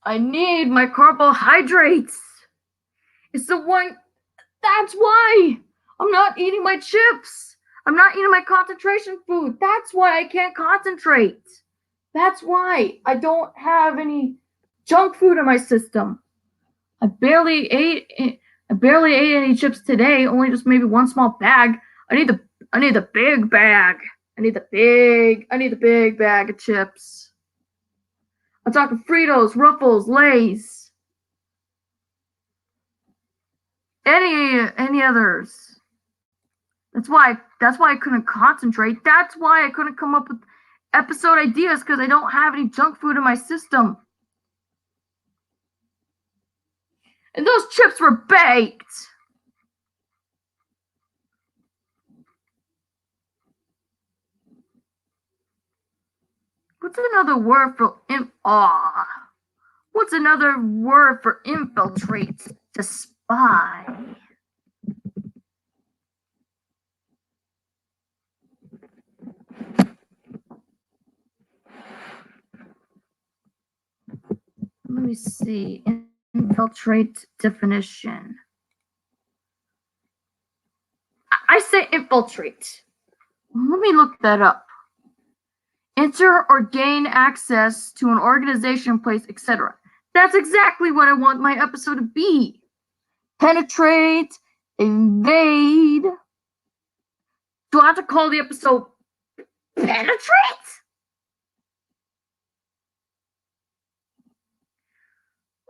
I need my carbohydrates. It's the one. That's why I'm not eating my chips. I'm not eating my concentration food. That's why I can't concentrate. That's why I don't have any junk food in my system. I barely ate any chips today. Only just maybe one small bag. I need the big bag. I need the big bag of chips. I'm talking Fritos, Ruffles, Lay's. Any others. That's why I couldn't concentrate. That's why I couldn't come up with episode ideas, because I don't have any junk food in my system. And those chips were baked. What's another word for What's another word for infiltrate? To spy. Let me see. Infiltrate definition. I say infiltrate. Let me look that up. Enter or gain access to an organization, place, etc. That's exactly what I want my episode to be. Penetrate, invade. Do I have to call the episode Penetrate?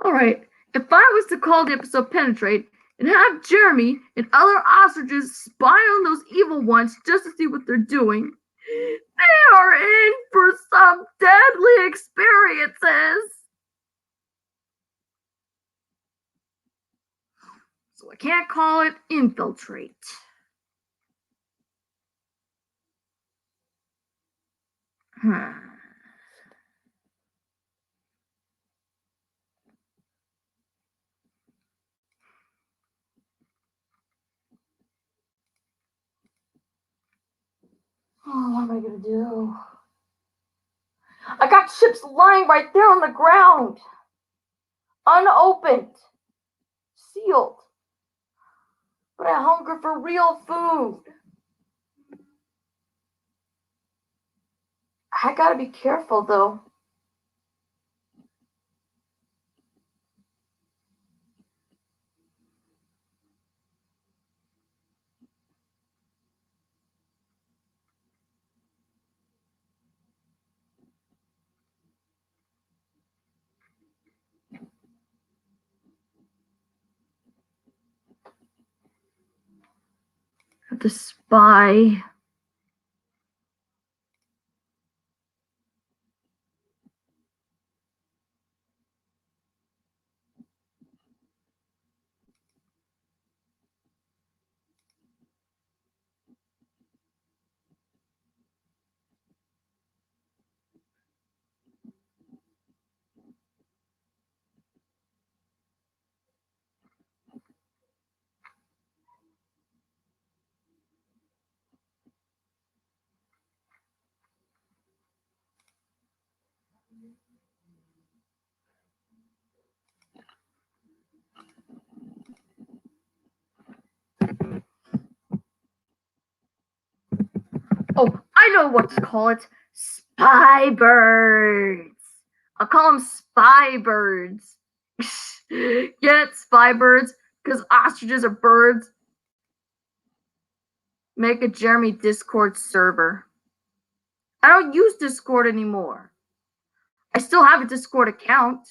Alright, if I was to call the episode Penetrate and have Jeremy and other ostriches spy on those evil ones just to see what they're doing, they are in for some deadly experiences. So I can't call it infiltrate. Oh, what am I gonna do? I got chips lying right there on the ground. Unopened. Sealed. But I hunger for real food. I gotta be careful though. Have to spy. Oh, I know what to call it. Spy birds. I'll call them spy birds. Get spy birds? Because ostriches are birds. Make a Jeremy Discord server. I don't use Discord anymore. I still have a Discord account.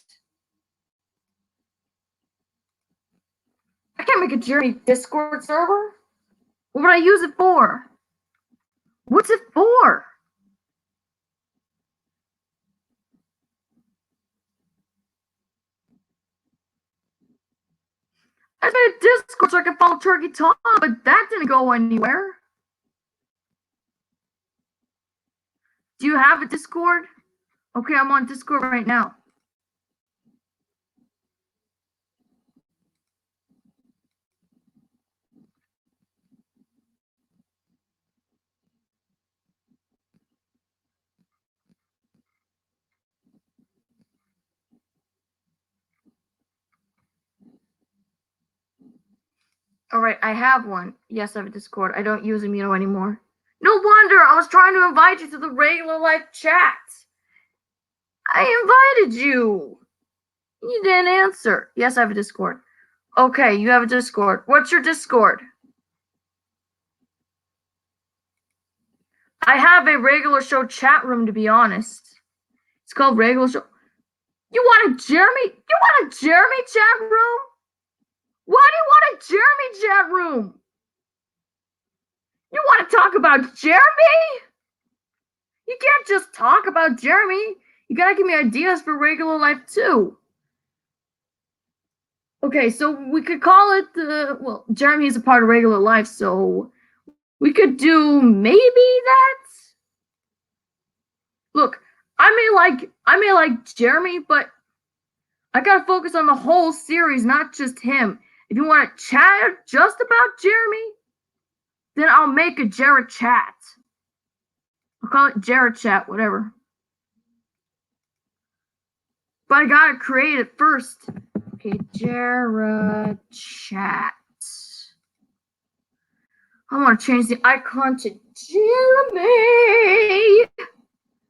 I can't make a Jeremy Discord server. What would I use it for? What's it for? I made a Discord so I could follow Turkey Tom, but that didn't go anywhere. Do you have a Discord? Okay, I'm on Discord right now. Alright, I have one. Yes, I have a Discord. I don't use Amino anymore. No wonder! I was trying to invite you to the regular life chat. I invited you. You didn't answer. Yes, I have a Discord. Okay, you have a Discord. What's your Discord? I have a regular show chat room, to be honest. It's called regular show. You want a Jeremy? You want a Jeremy chat room? Why do you want a Jeremy chat room? You want to talk about Jeremy? You can't just talk about Jeremy. You gotta give me ideas for regular life too. Okay, so we could call it well, Jeremy is a part of regular life, so we could do maybe that. Look, I may like Jeremy, but I gotta focus on the whole series, not just him. If you want to chat just about Jeremy, then I'll make a Jared chat. I'll call it Jared chat, whatever. But I gotta create it first. Okay, Jared chat. I want to change the icon to Jeremy.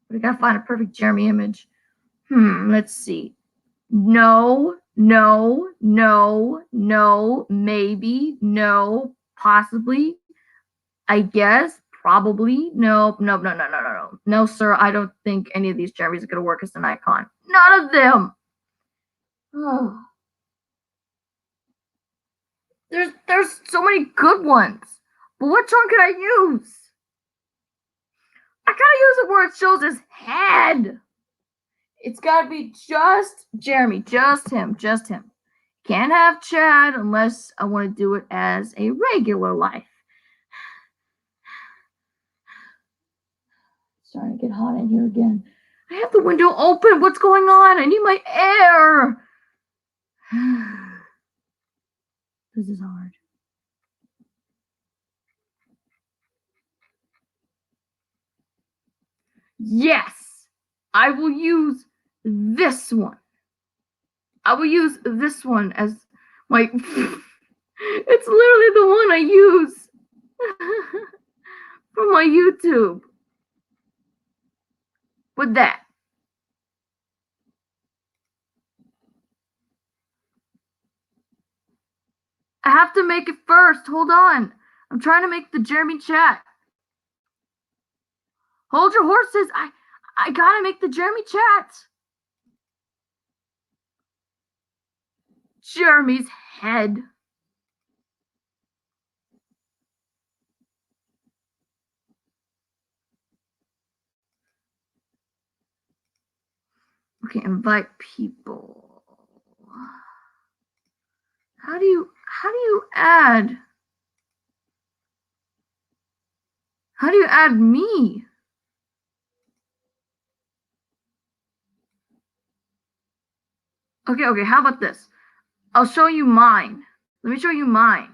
But I gotta find a perfect Jeremy image. Let's see. No, maybe, no, possibly, I guess, probably, no, sir, I don't think any of these Jeremys are gonna work as an icon. None of them. Oh. There's so many good ones, but which one could I use? I gotta use it where it shows his head. It's gotta be just Jeremy, just him. Can't have Chad unless I want to do it as a regular life. It's starting to get hot in here again. I have the window open. What's going on? I need my air. This is hard. Yes, I will use this one. I will use this one as my. It's literally the one I use for my YouTube. With that. I have to make it first. Hold on. I'm trying to make the Jeremy chat. Hold your horses. I gotta make the Jeremy chat. Jeremy's head. Okay, invite people. How do you add? How do you add me? Okay, how about this? I'll show you mine. Let me show you mine.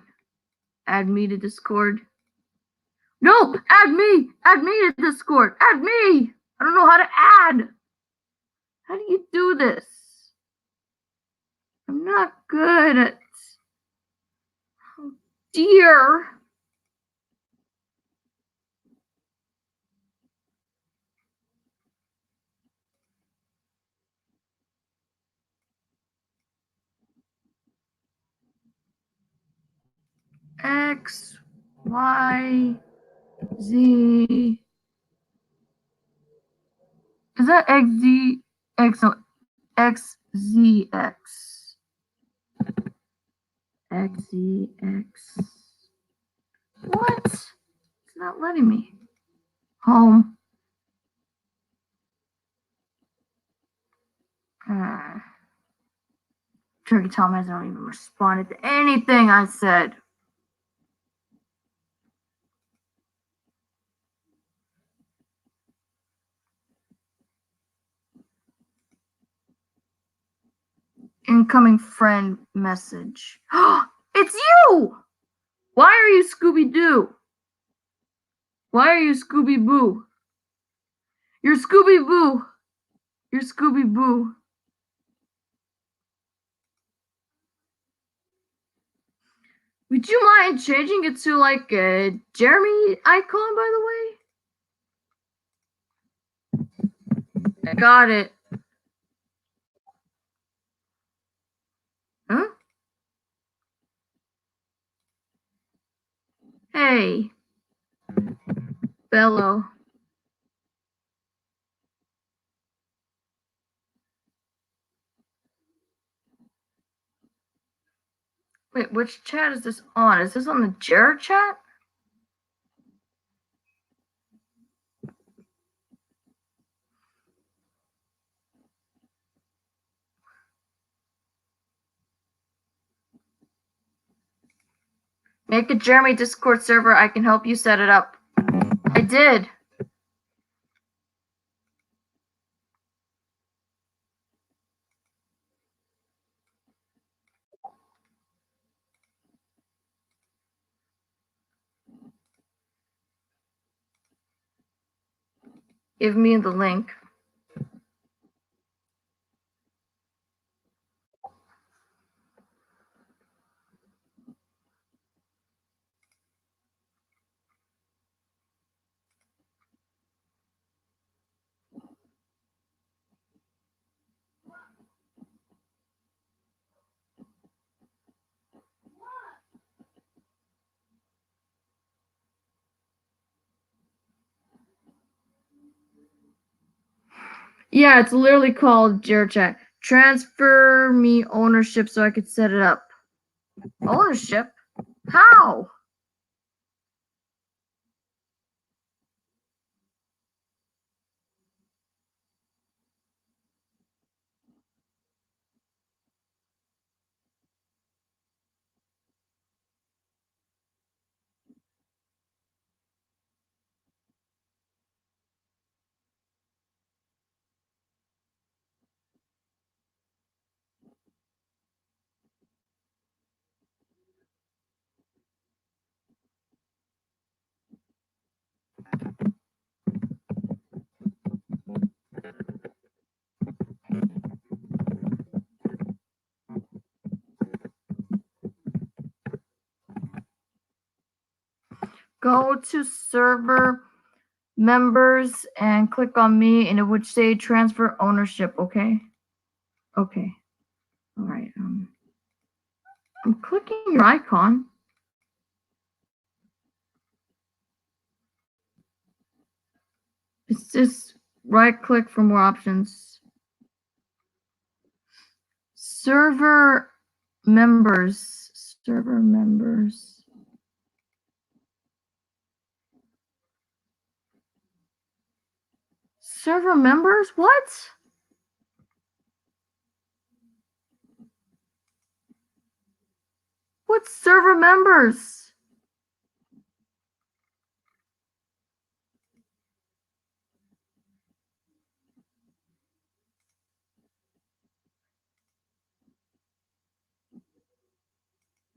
Add me to Discord. No, add me to Discord. Add me. I don't know how to add. How do you do this? I'm not good at. Oh dear. X, Y, Z. Is that XZ? XZX. XZX. What? It's not letting me. Home. Turkey Tom hasn't even responded to anything I said. Incoming friend message. It's you! Why are you Scooby-Doo? Why are you Scooby-Boo? You're Scooby-Boo. You're Scooby-Boo. Would you mind changing it to like a Jeremy icon, by the way? I got it. Huh? Hey. Bello. Wait, which chat is this on? Is this on the Jared chat? Make a Jeremy Discord server. I can help you set it up. I did. Give me the link. Yeah, it's literally called Jared chat. Transfer me ownership so I could set it up. Ownership? How? Go to server members and click on me, and it would say transfer ownership. Okay. Okay. All right. I'm clicking your icon. It's just right click for more options. Server members. Server members. Server members? What? What's server members?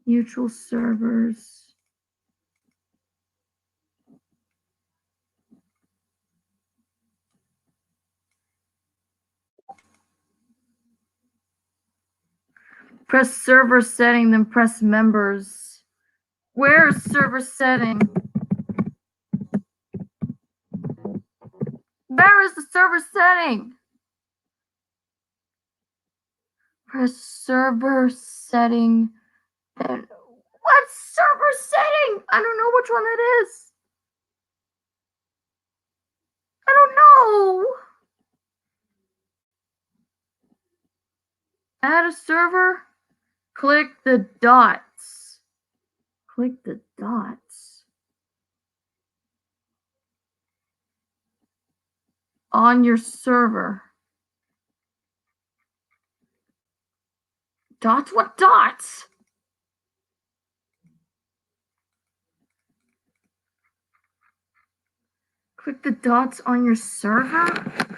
Mutual servers. Press server setting, then press members. Where's server setting? Where is the server setting? Press server setting. Then what's server setting? I don't know which one that is. I don't know. Add a server. Click the dots. Click the dots. On your server. Dots? What dots? Click the dots on your server?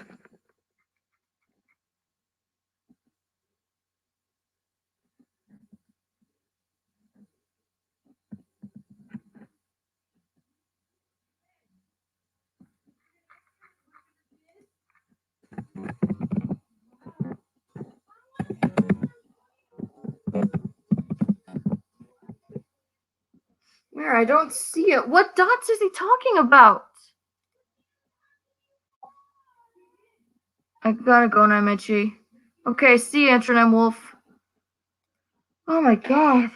Where? I don't see it. What dots is he talking about? I gotta go now, Mitchie. Okay, see you, Internet Wolf. Oh my god.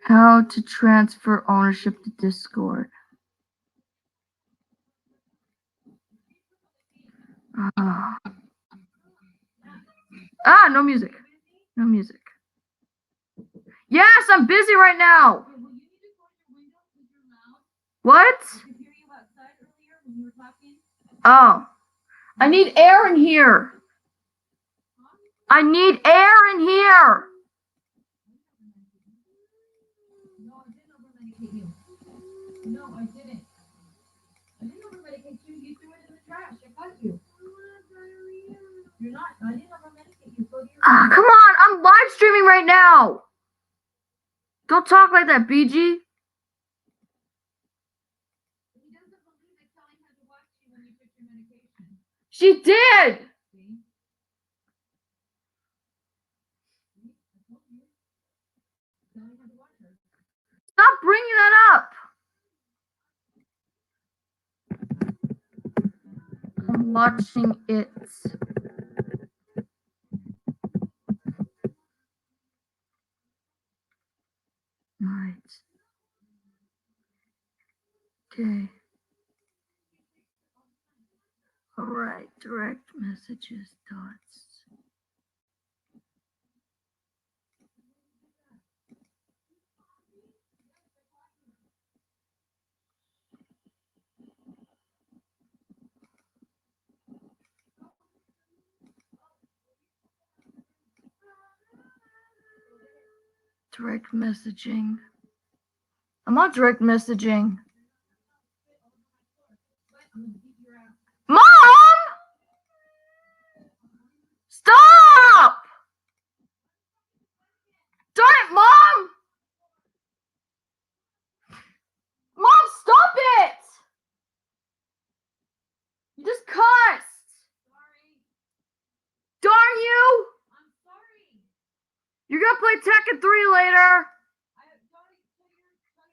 How to transfer ownership to Discord. No music. No music. Yes, I'm busy right now. What? Oh. I need air in here. I need air in here. No, I didn't. I didn't over-medicate you. You threw it in the trash. I caught you. You're not. I didn't over-medicate you. Go to your Come on, I'm live streaming right now. Don't talk like that, BG. He doesn't believe that Kelly had to watch you when you took your medication. She did. See? I told you. Kelly had to watch her. Stop bringing that up. I'm watching it. Alright. Okay. Alright, direct messages, dots. Direct messaging. I'm not direct messaging. Mom! Stop! Darn it, Mom! Mom, stop it! You just cussed! Sorry. Darn you! I'm sorry. You're gonna play Tekken 3 later! Tell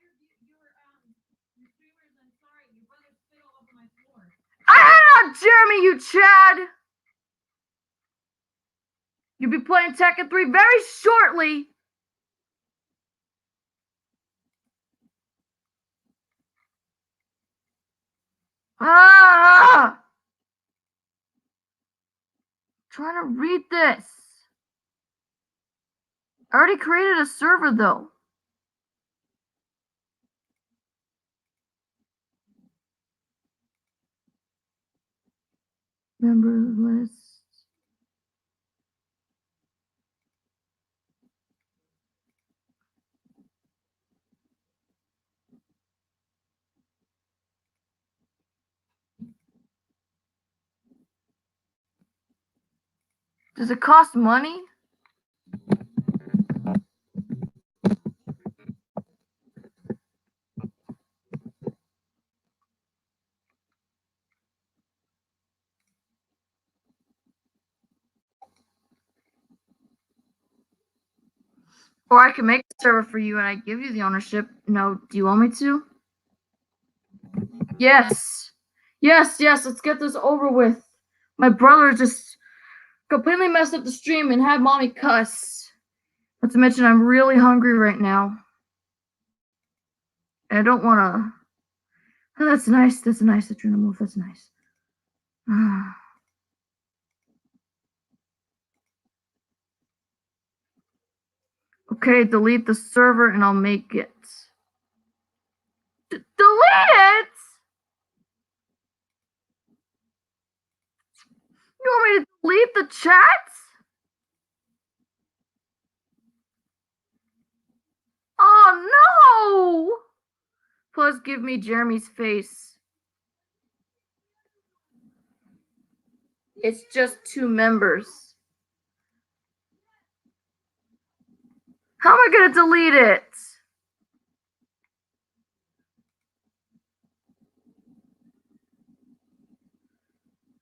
your streamers I'm sorry. Your brother spit all over my floor. I hate on Jeremy, you Chad! You'll be playing Tekken 3 very shortly! Trying to read this. I already created a server though. Member list. Does it cost money? Or I can make a server for you and I give you the ownership. No, do you want me to? Yes. Yes, let's get this over with. My brother just completely messed up the stream and had mommy cuss. Not to mention I'm really hungry right now. And I don't want to Oh, that's nice. That's a nice adrenal move. That's nice. Okay, delete the server and I'll make it. Delete it? You want me to delete the chat? Oh no! Plus, give me Jeremy's face. It's just 2 members. How am I gonna delete it?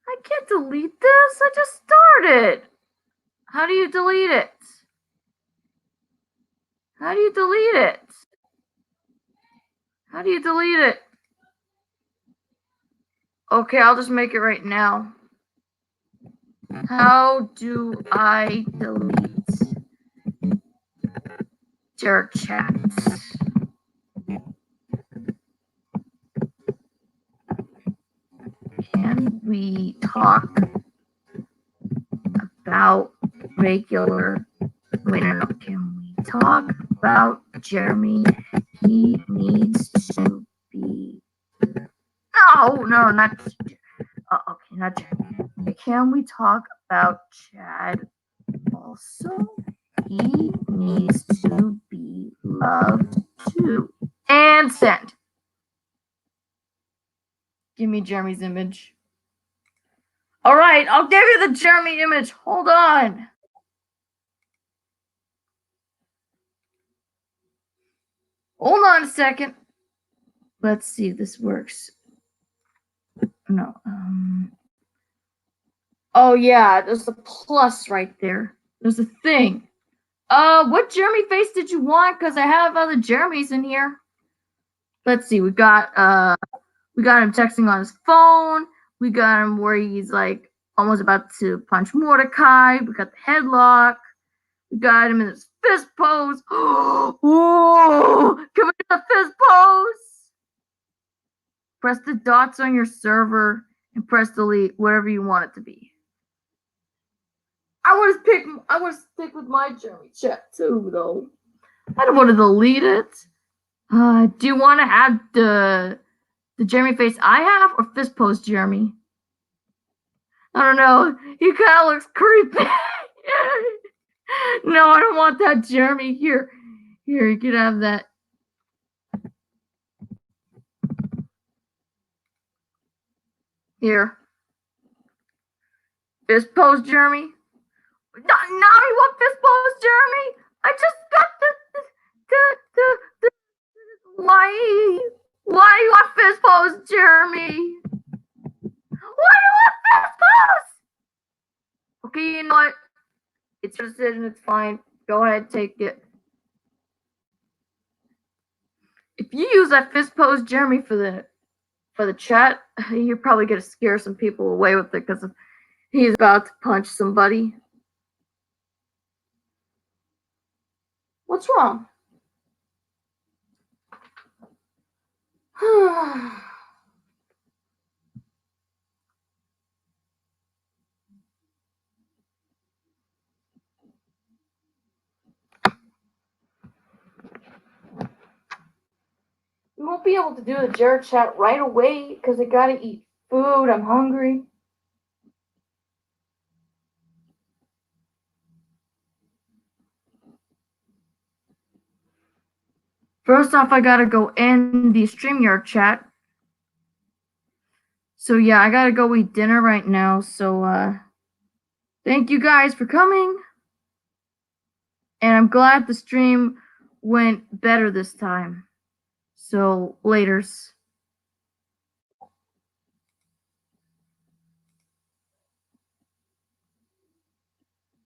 I can't delete this. I just started. How do you delete it? How do you delete it? How do you delete it? Okay, I'll just make it right now. How do I delete your chat? Can we talk about regular? Wait, no. Can we talk about Jeremy? He needs to be. No, not. Okay, not Jeremy. Can we talk about Chad also? He needs to be loved too. And send. Give me Jeremy's image. All right, I'll give you the Jeremy image. Hold on. Hold on a second. Let's see if this works. No. Oh yeah, there's a plus right there. There's a thing. What Jeremy face did you want? Because I have other Jeremys in here. Let's see. We got him texting on his phone. We got him where he's like almost about to punch Mordecai. We got the headlock. We got him in his fist pose. Whoa! Can we do the fist pose? Press the dots on your server and press delete, whatever you want it to be. I want to stick with my Jeremy chat too, though. I don't want to delete it. Do you want to add the Jeremy face I have or fist pose Jeremy? I don't know. He kind of looks creepy. No, I don't want that Jeremy. Here, you can have that. Here. Fist pose Jeremy. No, you want fist pose Jeremy? I just got the why you want fist pose Jeremy? Why do you want fist pose? Okay, you know what? It's your decision. It's fine. Go ahead, take it. If you use that fist pose, Jeremy, for the chat, you're probably gonna scare some people away with it because he's about to punch somebody. What's wrong? We won't be able to do the Jared chat right away because I gotta eat food. I'm hungry. First off, I gotta go end the StreamYard chat. So yeah, I gotta go eat dinner right now. So thank you guys for coming. And I'm glad the stream went better this time. So laters.